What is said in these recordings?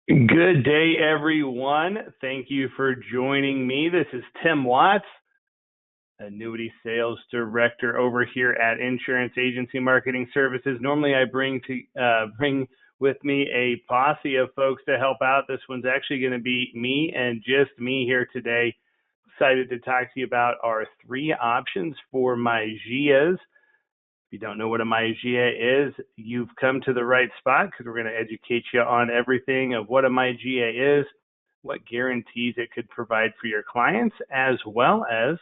Good day, everyone. Thank you for joining me. This is Tim Watts, Annuity Sales Director over here at Insurance Agency Marketing Services. Normally, I bring with me a posse of folks to help out. This one's actually going to be me and just me here today. Excited to talk to you about our 3 options for MYGIAs. If you don't know what a MYGIA is, you've come to the right spot because we're going to educate you on everything of what a MYGIA is, what guarantees it could provide for your clients, as well as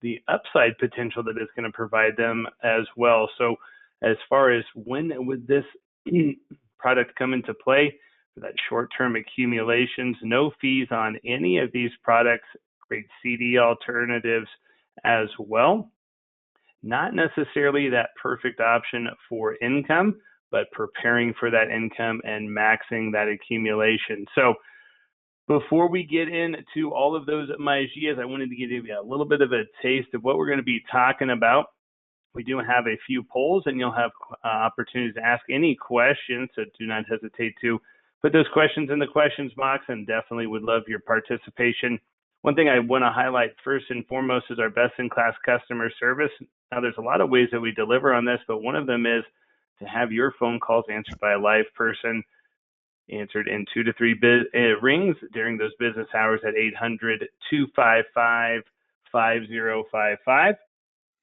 the upside potential that it's going to provide them as well. So as far as when would this product come into play, for that short-term accumulations, no fees on any of these products, great CD alternatives as well. Not necessarily that perfect option for income, but preparing for that income and maxing that accumulation. So before we get into all of those MYGIAs, I wanted to give you a little bit of a taste of what we're going to be talking about. We do have a few polls, and you'll have opportunities to ask any questions, so do not hesitate to put those questions in the questions box, and definitely would love your participation. One thing I want to highlight first and foremost is our best-in-class customer service. Now, there's a lot of ways that we deliver on this, but one of them is to have your phone calls answered by a live person, answered in 2 to 3 rings during those business hours at 800-255-5055.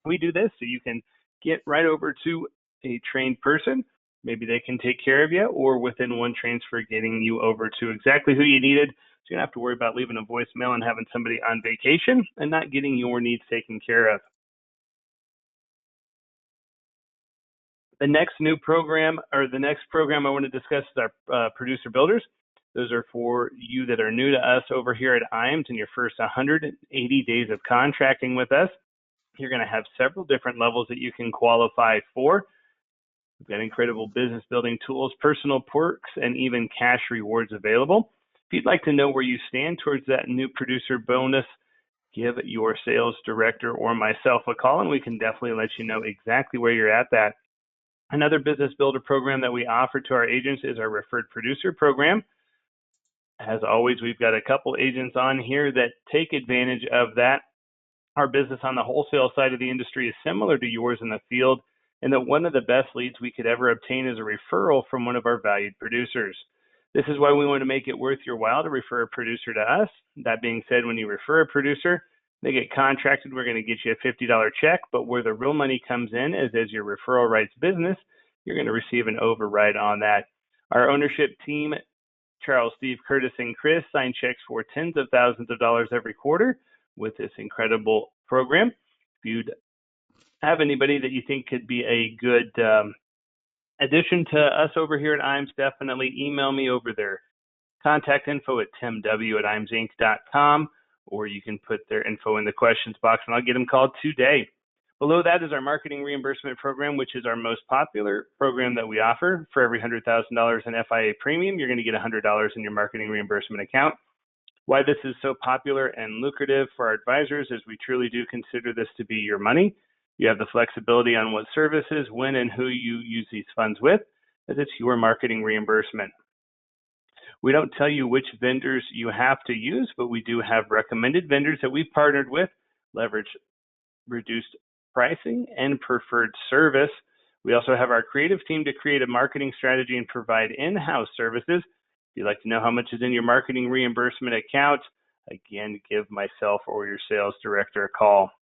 We do this so you can get right over to a trained person. Maybe they can take care of you, or within one transfer, getting you over to exactly who you needed. So you don't have to worry about leaving a voicemail and having somebody on vacation and not getting your needs taken care of. The next program I want to discuss is our producer builders. Those are for you that are new to us over here at IAMS in your first 180 days of contracting with us. You're going to have several different levels that you can qualify for. We've got incredible business building tools, personal perks, and even cash rewards available. If you'd like to know where you stand towards that new producer bonus, give your sales director or myself a call, and we can definitely let you know exactly where you're at that. Another business builder program that we offer to our agents is our referred producer program. As always, we've got a couple agents on here that take advantage of that. Our business on the wholesale side of the industry is similar to yours in the field, and that one of the best leads we could ever obtain is a referral from one of our valued producers. This is why we want to make it worth your while to refer a producer to us. That being said, when you refer a producer, they get contracted, we're going to get you a $50 check, but where the real money comes in is as your referral writes business, you're going to receive an override on that. Our ownership team, Charles, Steve, Curtis, and Chris, sign checks for tens of thousands of dollars every quarter with this incredible program. If you'd have anybody that you think could be a good addition to us over here at IAMS, definitely email me over their contact info at timw@imsinc.com, or you can put their info in the questions box and I'll get them called today. Below that is our marketing reimbursement program, which is our most popular program that we offer. For every $100,000 in FIA premium, you're going to get $100 in your marketing reimbursement account. Why this is so popular and lucrative for our advisors is we truly do consider this to be your money. You have the flexibility on what services, when, and who you use these funds with, as it's your marketing reimbursement. We don't tell you which vendors you have to use, but we do have recommended vendors that we've partnered with, leverage reduced pricing and preferred service. We also have our creative team to create a marketing strategy and provide in-house services. If you'd like to know how much is in your marketing reimbursement account, again, give myself or your sales director a call.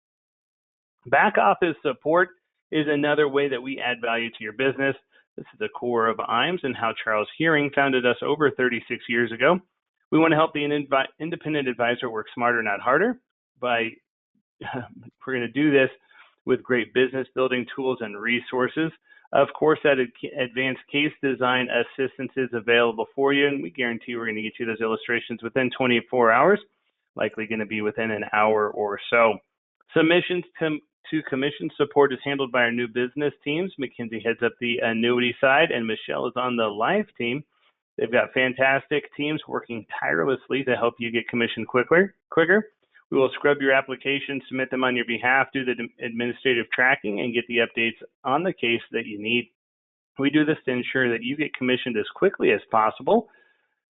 Back office support is another way that we add value to your business. This is the core of IAMS and how Charles Hearing founded us over 36 years ago. We want to help the independent advisor work smarter, not harder. We're going to do this with great business building tools and resources. Of course, that advanced case design assistance is available for you, and we guarantee we're going to get you those illustrations within 24 hours, likely going to be within an hour or so. Submissions to commission support is handled by our new business teams. Mackenzie heads up the annuity side, and Michelle is on the life team. They've got fantastic teams working tirelessly to help you get commission quicker. We will scrub your application, submit them on your behalf, do the administrative tracking, and get the updates on the case that you need. We do this to ensure that you get commissioned as quickly as possible.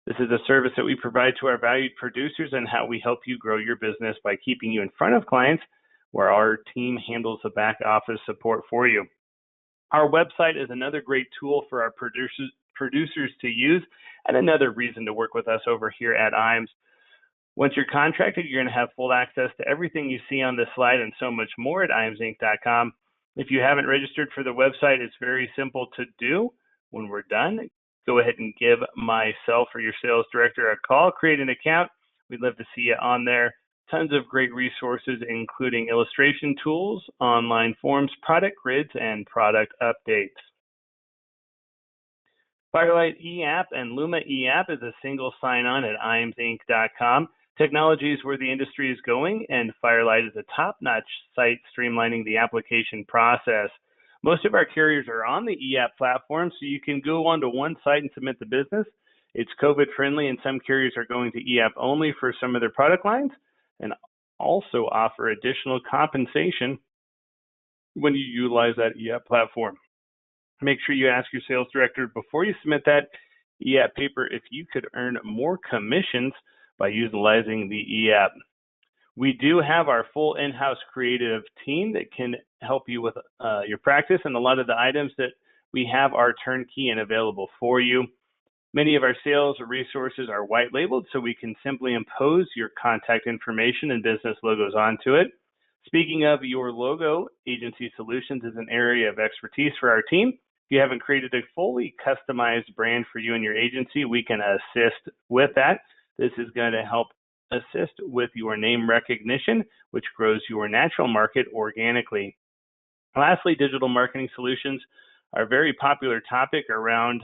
This is a service that we provide to our valued producers and how we help you grow your business by keeping you in front of clients where our team handles the back office support for you. Our website is another great tool for our producers to use and another reason to work with us over here at IAMS. Once you're contracted, you're going to have full access to everything you see on this slide and so much more at IAMSinc.com. If you haven't registered for the website, it's very simple to do. When we're done, go ahead and give myself or your sales director a call, create an account. We'd love to see you on there. Tons of great resources, including illustration tools, online forms, product grids, and product updates. Firelight eApp and Luma eApp is a single sign-on at IAMSinc.com. Technology is where the industry is going, and Firelight is a top-notch site streamlining the application process. Most of our carriers are on the eApp platform, so you can go onto one site and submit the business. It's COVID-friendly, and some carriers are going to eApp only for some of their product lines and also offer additional compensation when you utilize that eApp platform. Make sure you ask your sales director before you submit that eApp paper if you could earn more commissions by utilizing the eApp. We do have our full in-house creative team that can help you with your practice, and a lot of the items that we have are turnkey and available for you. Many of our sales resources are white labeled, so we can simply impose your contact information and business logos onto it. Speaking of your logo, agency solutions is an area of expertise for our team. If you haven't created a fully customized brand for you and your agency, we can assist with that. This is going to help assist with your name recognition, which grows your natural market organically. Lastly, digital marketing solutions are a very popular topic around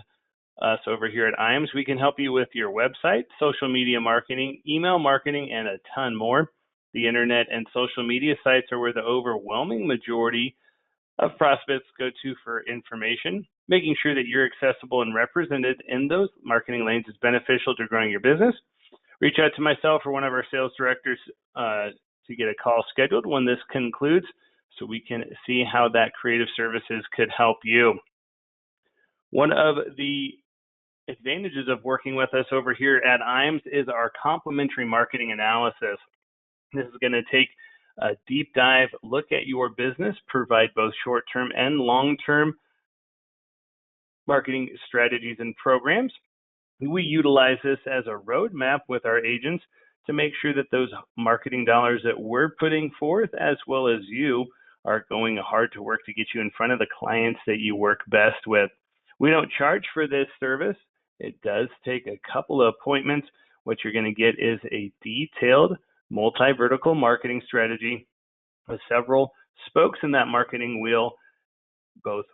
us over here at IAMS. We can help you with your website, social media marketing, email marketing, and a ton more. The internet and social media sites are where the overwhelming majority of prospects go to for information. Making sure that you're accessible and represented in those marketing lanes is beneficial to growing your business. Reach out to myself or one of our sales directors to get a call scheduled when this concludes so we can see how that creative services could help you. One of the advantages of working with us over here at IAMS is our complimentary marketing analysis. This is going to take a deep dive look at your business, provide both short-term and long-term marketing strategies and programs. We utilize this as a roadmap with our agents to make sure that those marketing dollars that we're putting forth, as well as you, are going hard to work to get you in front of the clients that you work best with. We don't charge for this service. It does take a couple of appointments. What you're going to get is a detailed multi-vertical marketing strategy with several spokes in that marketing wheel, both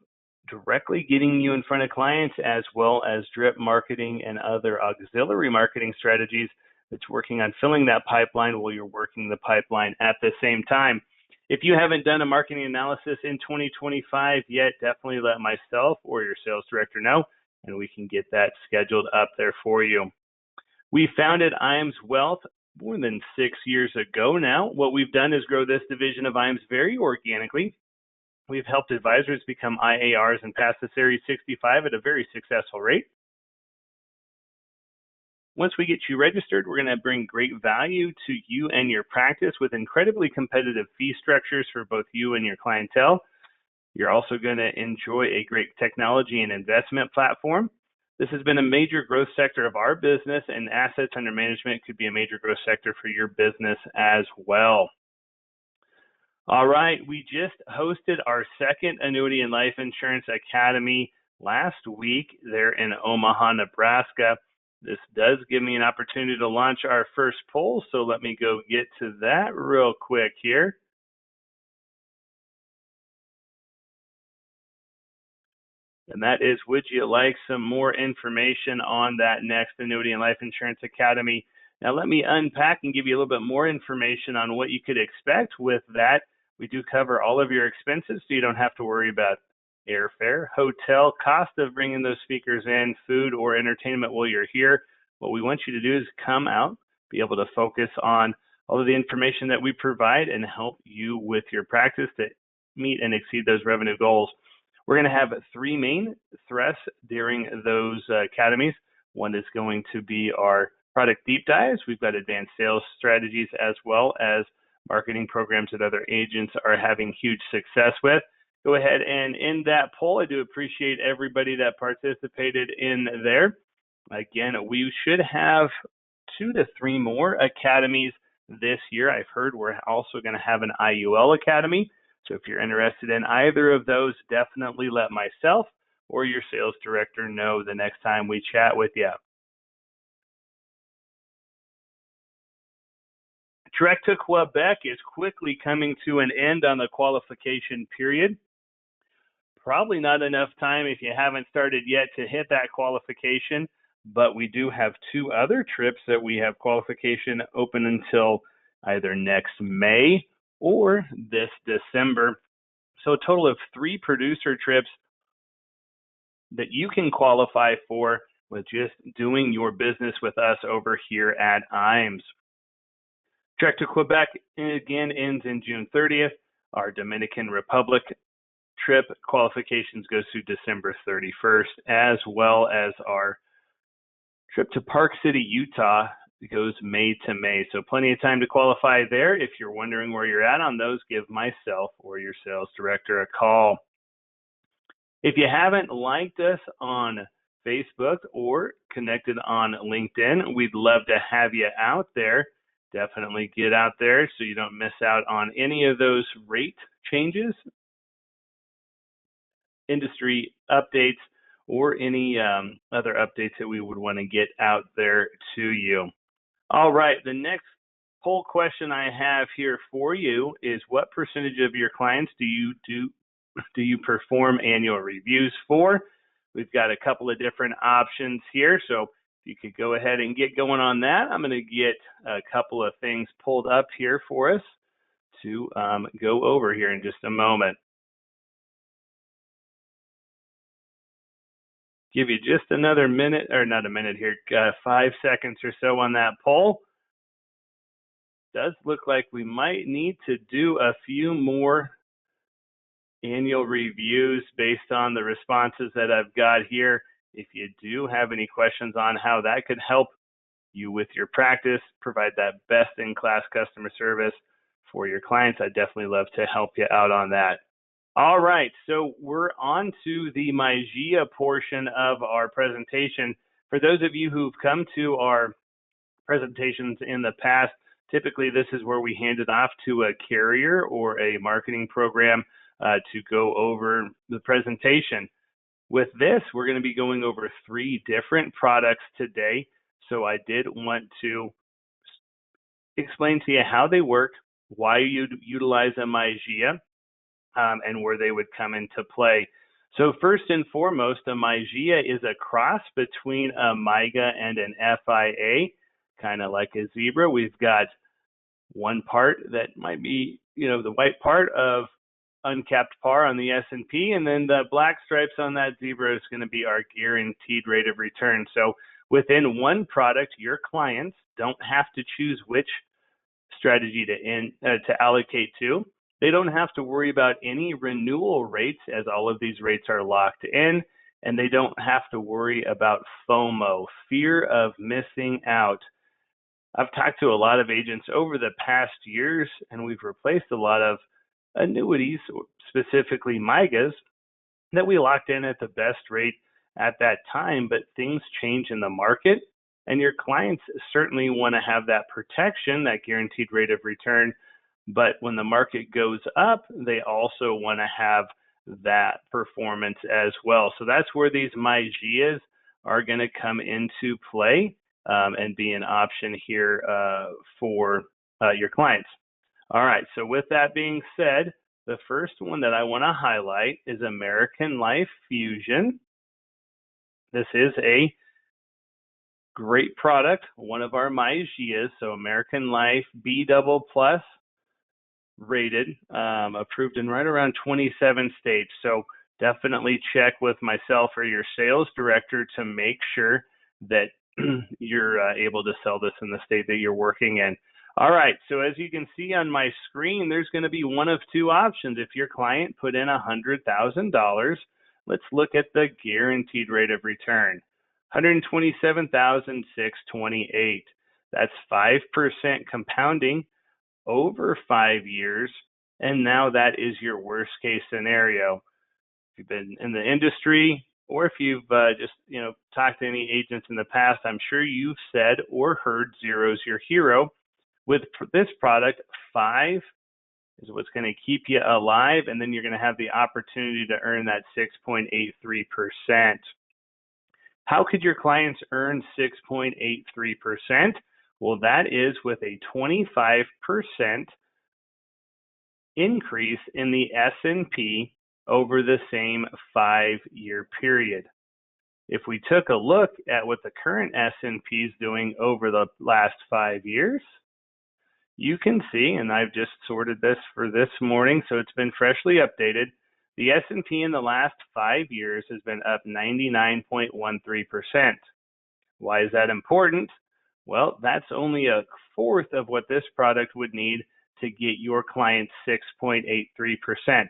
directly getting you in front of clients as well as drip marketing and other auxiliary marketing strategies that's working on filling that pipeline while you're working the pipeline at the same time. If you haven't done a marketing analysis in 2025 yet, definitely let myself or your sales director know, and we can get that scheduled up there for you. We founded IAMS Wealth more than 6 years ago now. What we've done is grow this division of IAMS very organically. We've helped advisors become IARs and pass the Series 65 at a very successful rate. Once we get you registered, we're going to bring great value to you and your practice with incredibly competitive fee structures for both you and your clientele. You're also going to enjoy a great technology and investment platform. This has been a major growth sector of our business, and assets under management could be a major growth sector for your business as well. All right, we just hosted our second Annuity and Life Insurance Academy last week there in Omaha, Nebraska. This does give me an opportunity to launch our first poll, so let me go get to that real quick here. And that is, would you like some more information on that next Annuity and Life Insurance Academy? Now let me unpack and give you a little bit more information on what you could expect with that. We do cover all of your expenses, so you don't have to worry about airfare, hotel, cost of bringing those speakers in, food, or entertainment while you're here. What we want you to do is come out, be able to focus on all of the information that we provide and help you with your practice to meet and exceed those revenue goals. We're going to have 3 main thrusts during those academies. One is going to be our product deep dives. We've got advanced sales strategies as well as marketing programs that other agents are having huge success with. Go ahead and end that poll. I do appreciate everybody that participated in there. Again, we should have 2 to 3 more academies this year. I've heard we're also going to have an IUL academy. So if you're interested in either of those, definitely let myself or your sales director know the next time we chat with you. Trek to Quebec is quickly coming to an end on the qualification period. Probably not enough time if you haven't started yet to hit that qualification, but we do have 2 other trips that we have qualification open until either next May or this December. So a total of 3 producer trips that you can qualify for with just doing your business with us over here at IAMS. Trek to Quebec again ends in June 30th. Our Dominican Republic trip qualifications goes through December 31st, as well as our trip to Park City, Utah goes May to May. So plenty of time to qualify there. If you're wondering where you're at on those, give myself or your sales director a call. If you haven't liked us on Facebook or connected on LinkedIn, we'd love to have you out there. Definitely get out there so you don't miss out on any of those rate changes, industry updates, or any other updates that we would want to get out there to you. All right, the next poll question I have here for you is, what percentage of your clients do you perform annual reviews for? We've got a couple of different options here, so if you could go ahead and get going on that. I'm going to get a couple of things pulled up here for us to go over here in just a moment. Give you just another minute, or not a minute here, 5 seconds or so on that poll. Does look like we might need to do a few more annual reviews based on the responses that I've got here. If you do have any questions on how that could help you with your practice, provide that best-in-class customer service for your clients, I'd definitely love to help you out on that. All right, so we're on to the MYGIA portion of our presentation. For those of you who've come to our presentations in the past, typically this is where we hand it off to a carrier or a marketing program to go over the presentation. With this, we're going to be going over 3 different products today. So I did want to explain to you how they work, why you'd utilize a MYGIA, and where they would come into play. So first and foremost, a MYGIA is a cross between a MYGA and an FIA, kind of like a zebra. We've got one part that might be, the white part of uncapped par on the S&P, and then the black stripes on that zebra is going to be our guaranteed rate of return. So within one product, your clients don't have to choose which strategy to allocate to. They don't have to worry about any renewal rates, as all of these rates are locked in, and they don't have to worry about FOMO, fear of missing out. I've talked to a lot of agents over the past years, and we've replaced a lot of annuities, specifically MYGAs, that we locked in at the best rate at that time, but things change in the market, and your clients certainly want to have that protection, that guaranteed rate of return. But when the market goes up, they also want to have that performance as well. So that's where these MYGIAs are going to come into play and be an option here for your clients. All right, so with that being said, the first one that I want to highlight is American Life Fusion. This is a great product, one of our MYGIAs, so American Life B++ rated, approved in right around 27 states. So definitely check with myself or your sales director to make sure that you're able to sell this in the state that you're working in. All right, so as you can see on my screen, there's going to be one of 2 options. If your client put in $100,000 let's look at the guaranteed rate of return. 127,628. That's 5% compounding over 5 years, and now that is your worst case scenario. If you've been in the industry, or if you've just talked to any agents in the past, I'm sure you've said or heard zero's your hero. With this product, 5 is what's going to keep you alive, and then you're going to have the opportunity to earn that 6.83%. How could your clients earn 6.83%? Well, that is with a 25% increase in the S&P over the same 5-year period. If we took a look at what the current S&P is doing over the last 5 years, you can see, and I've just sorted this for this morning, so it's been freshly updated. The S&P in the last 5 years has been up 99.13%. Why is that important? Well, that's only a fourth of what this product would need to get your client 6.83%.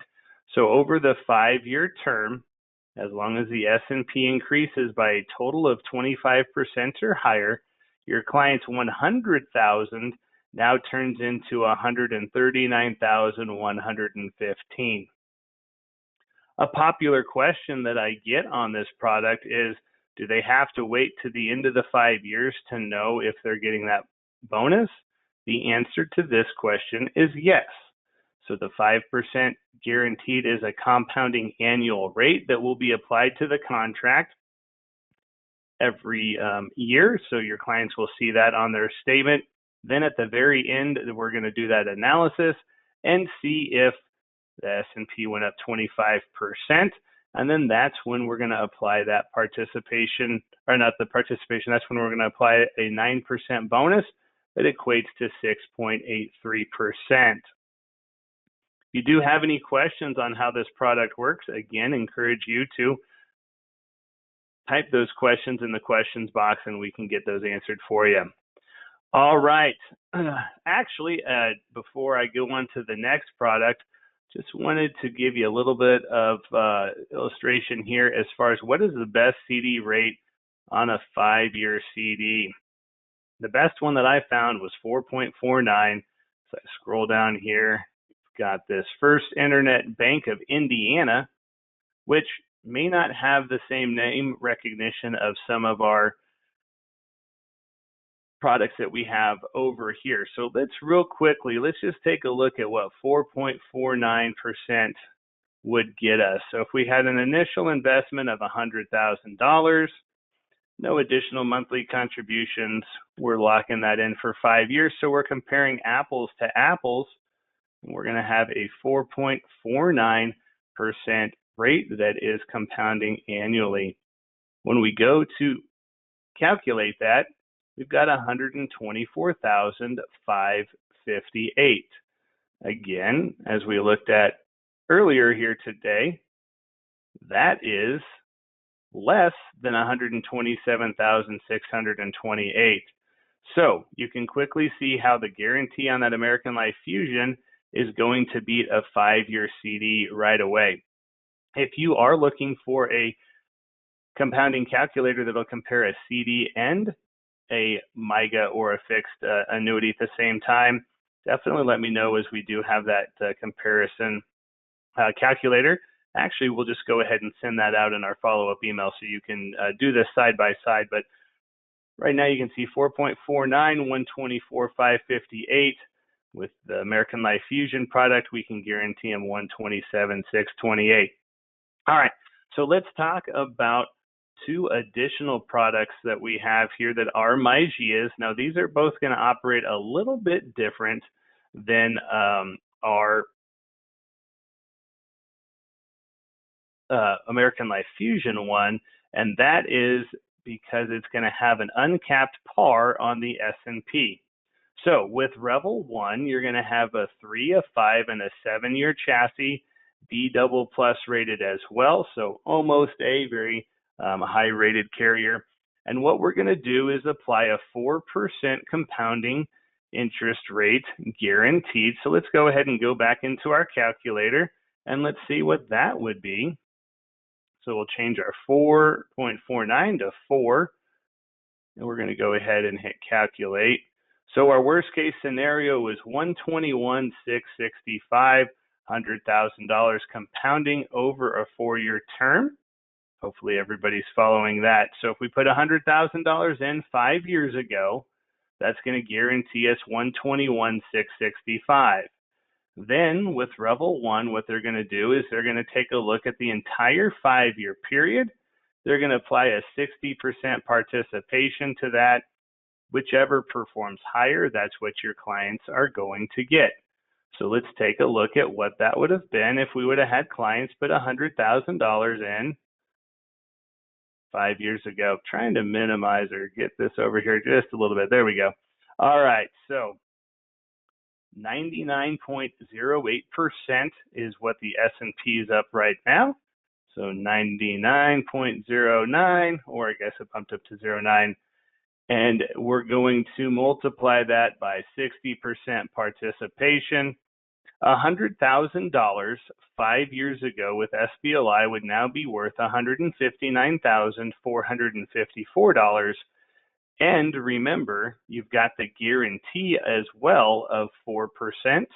So over the 5-year term, as long as the S&P increases by a total of 25% or higher, your client's $100,000 now turns into $139,115. A popular question that I get on this product is, do they have to wait to the end of the 5 years to know if they're getting that bonus? The answer to this question is yes. So the 5% guaranteed is a compounding annual rate that will be applied to the contract every year. So your clients will see that on their statement. Then at the very end, we're going to do that analysis and see if the S&P went up 25%. And then that's when we're going to apply that participation, or not the participation, that's when we're going to apply a 9% bonus that equates to 6.83%. If you do have any questions on how this product works, again, encourage you to type those questions in the questions box and we can get those answered for you. All right. Actually, before I go on to the next product, just wanted to give you a little bit of illustration here as far as what is the best CD rate on a 5-year CD. The best one that I found was 4.49. So I scroll down here, got this First Internet Bank of Indiana, which may not have the same name recognition of some of our products that we have over here. So let's just take a look at what 4.49% would get us. So if we had an initial investment of $100,000, no additional monthly contributions, we're locking that in for 5 years. So we're comparing apples to apples, and we're going to have a 4.49% rate that is compounding annually. When we go to calculate that, we've got $124,558. Again, as we looked at earlier here today, that is less than $127,628. So you can quickly see how the guarantee on that American Life Fusion is going to beat a 5-year CD right away. If you are looking for a compounding calculator that'll compare a CD and a MYGA or a fixed annuity at the same time, definitely let me know, as we do have that comparison calculator. Actually, we'll just go ahead and send that out in our follow-up email so you can do this side by side. But right now you can see 4.49, 124,558. With the American Life Fusion product, we can guarantee them 127,628. All right, so let's talk about 2 additional products that we have here that are MYGIAs. Now, these are both going to operate a little bit different than our American Life Fusion one, and that is because it's going to have an uncapped par on the S&P. So with Revol 1, you're going to have a 3, a 5, and a 7-year chassis, B double plus rated as well, so almost a very high rated carrier. And what we're going to do is apply a 4% compounding interest rate guaranteed. So let's go ahead and go back into our calculator and let's see what that would be. So we'll change our 4.49 to 4, and we're going to go ahead and hit calculate. So our worst case scenario was 121,665, $100,000 compounding over a 4-year term. Hopefully everybody's following that. So if we put $100,000 in 5 years ago, that's going to guarantee us 121,665. Then with Revol 1, what they're going to do is they're going to take a look at the entire 5-year period. They're going to apply a 60% participation to that. Whichever performs higher, that's what your clients are going to get. So let's take a look at what that would have been if we would have had clients put $100,000 in 5 years ago. Trying to minimize or get this over here just a little bit. There we go. All right, so 99.08% is what the S&P is up right now. So 99.09, or I guess it pumped up to 0.9. And we're going to multiply that by 60% participation. $100,000 5 years ago with SBLI would now be worth $159,454. And remember, you've got the guarantee as well of 4%.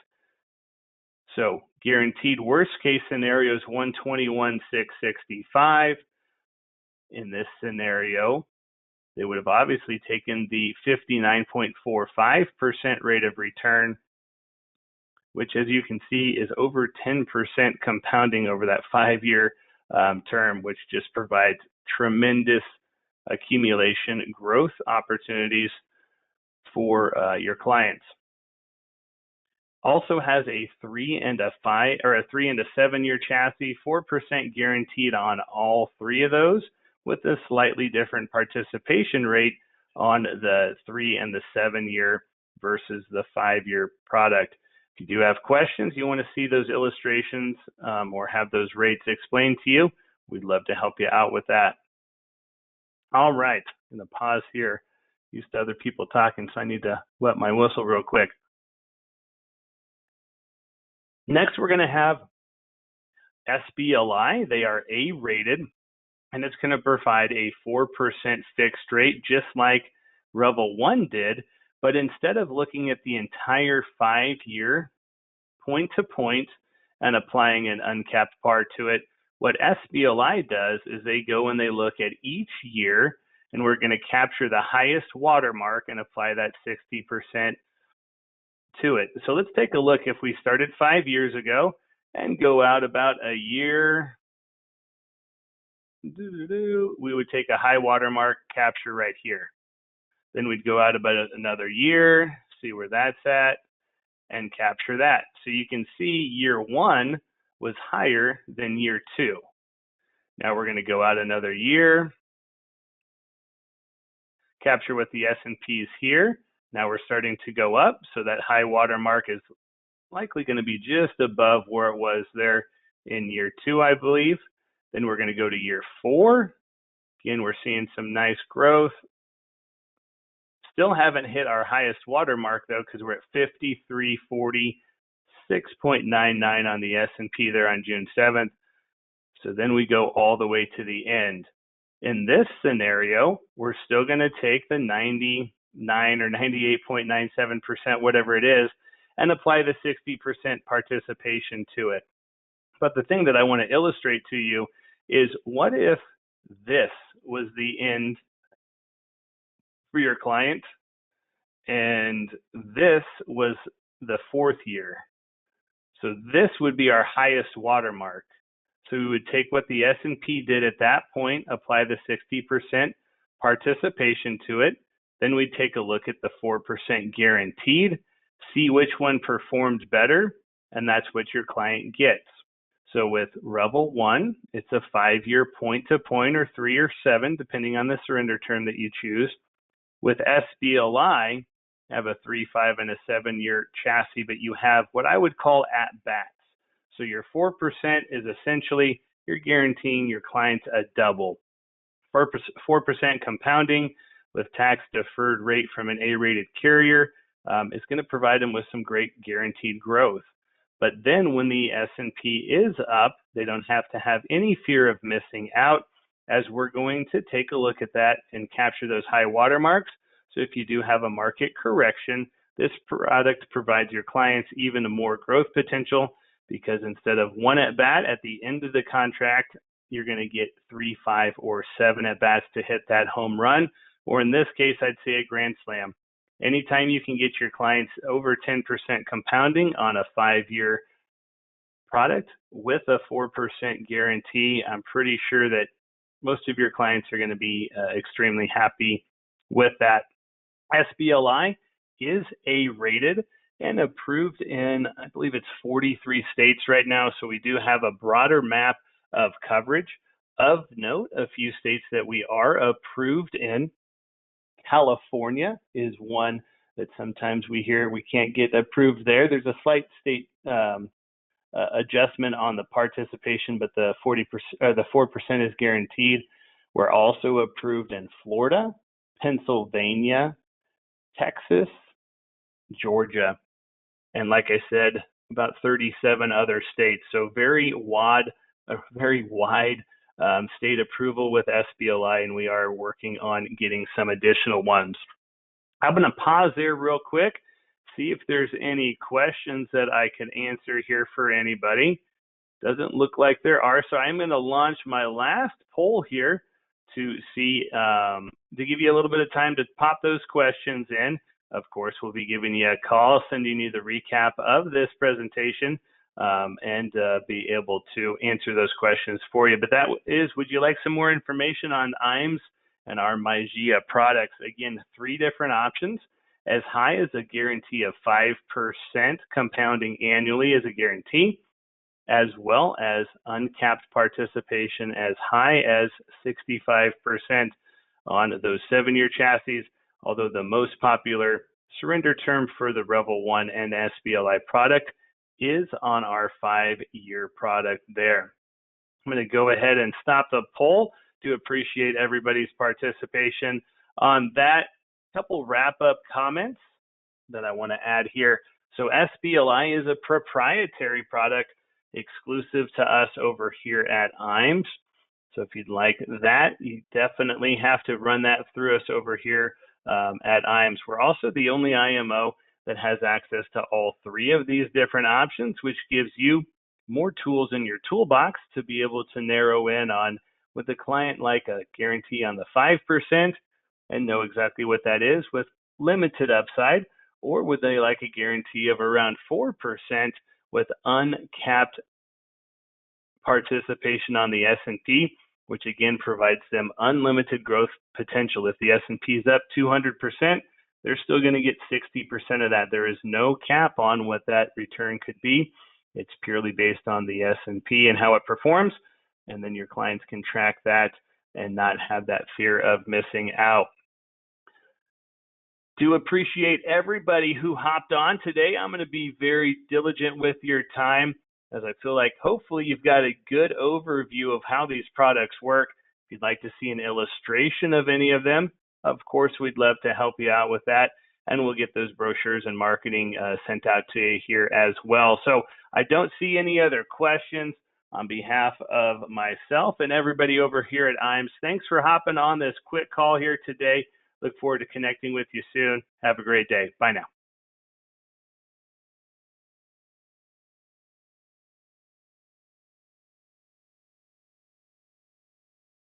So guaranteed worst case scenario is 121,665. In this scenario, they would have obviously taken the 59.45% rate of return, which as you can see is over 10% compounding over that 5-year term, which just provides tremendous accumulation growth opportunities for your clients. Also has a 3 and a 7-year chassis, 4% guaranteed on all 3 of those, with a slightly different participation rate on the 3 and the 7-year versus the 5-year product. If you do have questions, you want to see those illustrations or have those rates explained to you, we'd love to help you out with that. All right, I'm going to pause here. Used to other people talking, so I need to wet my whistle real quick. Next, we're going to have SBLI. They are A-rated, and it's going to provide a 4% fixed rate, just like Revol 1 did. But instead of looking at the entire 5-year point to point and applying an uncapped par to it, what SBLI does is they go and they look at each year, and we're going to capture the highest watermark and apply that 60% to it. So let's take a look. If we started 5 years ago and go out about a year, we would take a high watermark capture right here. Then we'd go out about another year, see where that's at, and capture that. So you can see year 1 was higher than year 2. Now we're going to go out another year, capture what the S&P is here. Now we're starting to go up, so that high water mark is likely going to be just above where it was there in year 2, I believe. Then we're going to go to year 4. Again, we're seeing some nice growth. Still haven't hit our highest watermark though, because we're at 53.40, 6.99 on the S&P there on June 7th. So then we go all the way to the end. In this scenario, we're still going to take the 99 or 98.97%, whatever it is, and apply the 60% participation to it. But the thing that I want to illustrate to you is, what if this was the end for your client and this was the 4th year? So this would be our highest watermark. So we would take what the S&P did at that point, apply the 60% participation to it. Then we'd take a look at the 4% guaranteed, see which one performed better, and that's what your client gets. So with Revol 1, it's a 5-year point-to-point or 3 or 7, depending on the surrender term that you choose. With SBLI, have a 3, 5, and a 7-year chassis, but you have what I would call at-bats. So your 4% is essentially, you're guaranteeing your clients a double. 4% compounding with tax-deferred rate from an A-rated carrier is going to provide them with some great guaranteed growth. But then when the S&P is up, They don't have to have any fear of missing out, as we're going to take a look at that and capture those high watermarks. So if you do have a market correction, this product provides your clients even more growth potential, because instead of 1 at bat at the end of the contract, you're going to get 3, 5, or 7 at bats to hit that home run, or in this case, I'd say a grand slam. Anytime you can get your clients over 10% compounding on a 5-year product with a 4% guarantee, I'm pretty sure that most of your clients are going to be extremely happy with that. SBLI is A-rated and approved in, I believe it's 43 states right now, so we do have a broader map of coverage. Of note, a few states that we are approved in. California is one that sometimes we hear we can't get approved there. There's a slight state adjustment on the participation, but the 4% is guaranteed. We're also approved in Florida, Pennsylvania, Texas, Georgia, and like I said, about 37 other states. So very wide state approval with SBLI, and we are working on getting some additional ones. I'm going to pause there real quick, see if there's any questions that I can answer here for anybody. Doesn't look like there are, so I'm going to launch my last poll here to see, to give you a little bit of time to pop those questions in. Of course, we'll be giving you a call, sending you the recap of this presentation, and be able to answer those questions for you. But that is, would you like some more information on IAMS and our MYGIA products? Again, 3 different options, as high as a guarantee of 5% compounding annually as a guarantee, as well as uncapped participation as high as 65% on those 7-year chassis, although the most popular surrender term for the Revol 1 and SBLI product is on our 5-year product there. I'm going to go ahead and stop the poll. Do appreciate everybody's participation on that. Couple wrap-up comments that I want to add here. So SBLI is a proprietary product exclusive to us over here at IAMS. So if you'd like that, you definitely have to run that through us over here at IAMS. We're also the only IMO that has access to all 3 of these different options, which gives you more tools in your toolbox to be able to narrow in on, with the client like a guarantee on the 5% and know exactly what that is with limited upside, or would they like a guarantee of around 4% with uncapped participation on the S&P, which again provides them unlimited growth potential. If the S&P is up 200%, they're still going to get 60% of that. There is no cap on what that return could be. It's purely based on the S&P and how it performs, and then your clients can track that and not have that fear of missing out. Do appreciate everybody who hopped on today. I'm going to be very diligent with your time, as I feel like hopefully you've got a good overview of how these products work. If you'd like to see an illustration of any of them, of course, we'd love to help you out with that, and we'll get those brochures and marketing sent out to you here as well. So I don't see any other questions. On behalf of myself and everybody over here at IAMS, thanks for hopping on this quick call here today. Look forward to connecting with you soon. Have a great day. Bye now.